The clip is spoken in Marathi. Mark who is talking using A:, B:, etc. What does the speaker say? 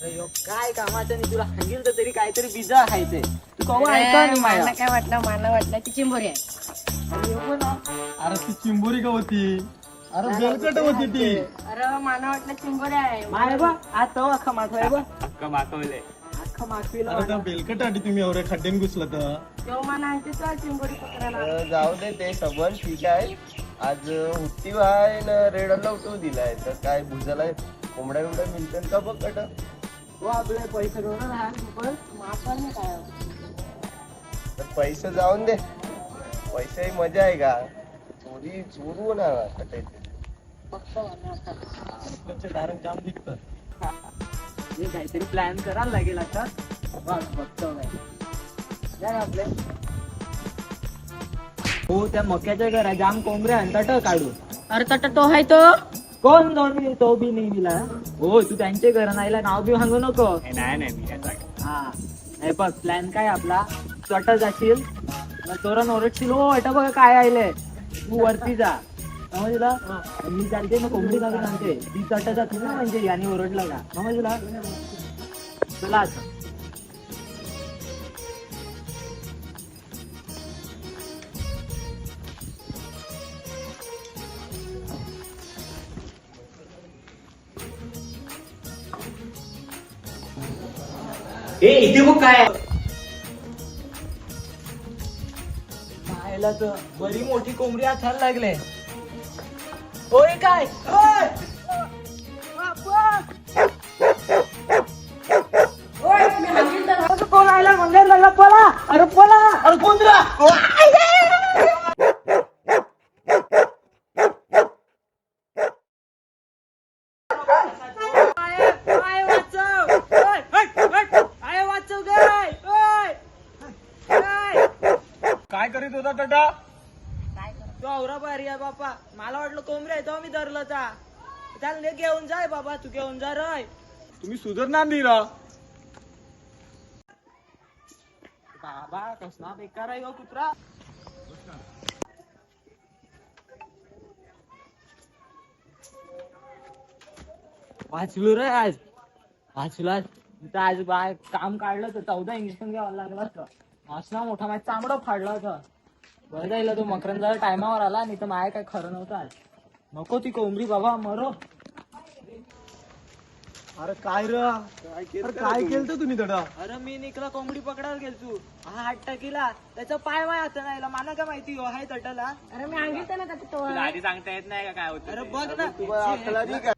A: काय कामाचं नाही, तुला सांगितलं तरी काहीतरी बिजा खायचंय. तू कवा ऐका नाही माझ्या.
B: मला काय वाटलं मला वाटलं ती चिंबोरी आहे.
A: अरे हो ना.
C: अरे ती चिंबोरी का होती? अरे बेलकट होती ती.
B: अरे मला वाटलं चिंबोरी आहे.
A: माय बा आज तो अख्खा मागवाय बा
D: अक्का मागवलंय.
A: अख्खा मागविला
C: अरे त्या बेलकट आधी तुम्ही एवढे खड्ड्यान घुसला तर
B: तेव्हा मला आणते तर चिंबोरी पकडायला.
E: जाऊ दे ते सबन ठीक आहे. आज हुट्टी आहे ना रेडला उठवू दिलाय तर काय भुजाला कोंबड्या बिंबड्या मिळतात का बघ कट.
A: हो आपले पैसे घेऊन राहा पण
B: मापल नाही काय
E: तर पैसे जाऊन दे. पैसे मजा आहे का? चोरी चोरू ना कटायचे.
B: बघतो मी आता.
C: त्याचे दारण जाम दिसतं.
A: हे काहीतरी प्लॅन करायला लागेल आता. बघ बघतो काय काय आपले. हो त्या मक्याच्या घरा जाम कोंबड्या आणतात काढू.
B: अरे तट तो आहे तो.
A: कोण दोन तो बी नाही दिला. हो तू त्यांचे घर नाहीला नाव बी सांगू नको.
D: नाही मी काय सांग.
A: हा नाही बघ प्लॅन काय आपला. स्वतः जाशील तोरण ओरडशील हो अटा बघा काय आयलंय तू वरती जा समजला. मी चालते ना कोंबडी घालून आणते ती चटा जाते ना म्हणजे याने ओरडला का समजला. चला आता.
D: इथे बघ काय
A: पाहायला तर बरी मोठी कोंबडी असायला लागले. होय काय होय. कोण आयला मंदिर लागला पळा. अरे पळा. अरे कोण तुला
C: काय करीत होता टाटा?
A: तो औरा भारी आहे बापा. मला वाटलं कोंबडी आहे तो मी धरलं ता. चाल घेऊन जाय बाबा तू घेऊन जा रे.
C: तुम्ही सुधारणार नाही रा.
A: बाबा कसला बेकार आहे हो कुत्रा. वाचलो रे आज. वाचला आज बाय काम काढलं तर 14 इंजेक्शन घ्यावं लागलं असतं. असला मोठा माझा चामडा फाडला होता. बरं जायला तो मकरंदाला टायमावर आला नाही तर माय काय खरं नव्हतं आज. नको ती कोंबडी बाबा मरो.
C: अरे काय रे? अरे काय केलं तुम्ही टाटा?
A: अरे मी निकला कोंबडी पकडायला गेल तू हा हात टाकीला त्याचा पाय वाय आता नाही मला काय माहिती हो हाय तटाला.
B: अरे मी सांगितलं ना का तो
D: तुला
B: आहे.
D: आधी सांगता येत नाही का काय होतं
A: अरे
D: ते?
A: बघ ना
E: तुम्हाला अकला नाही का?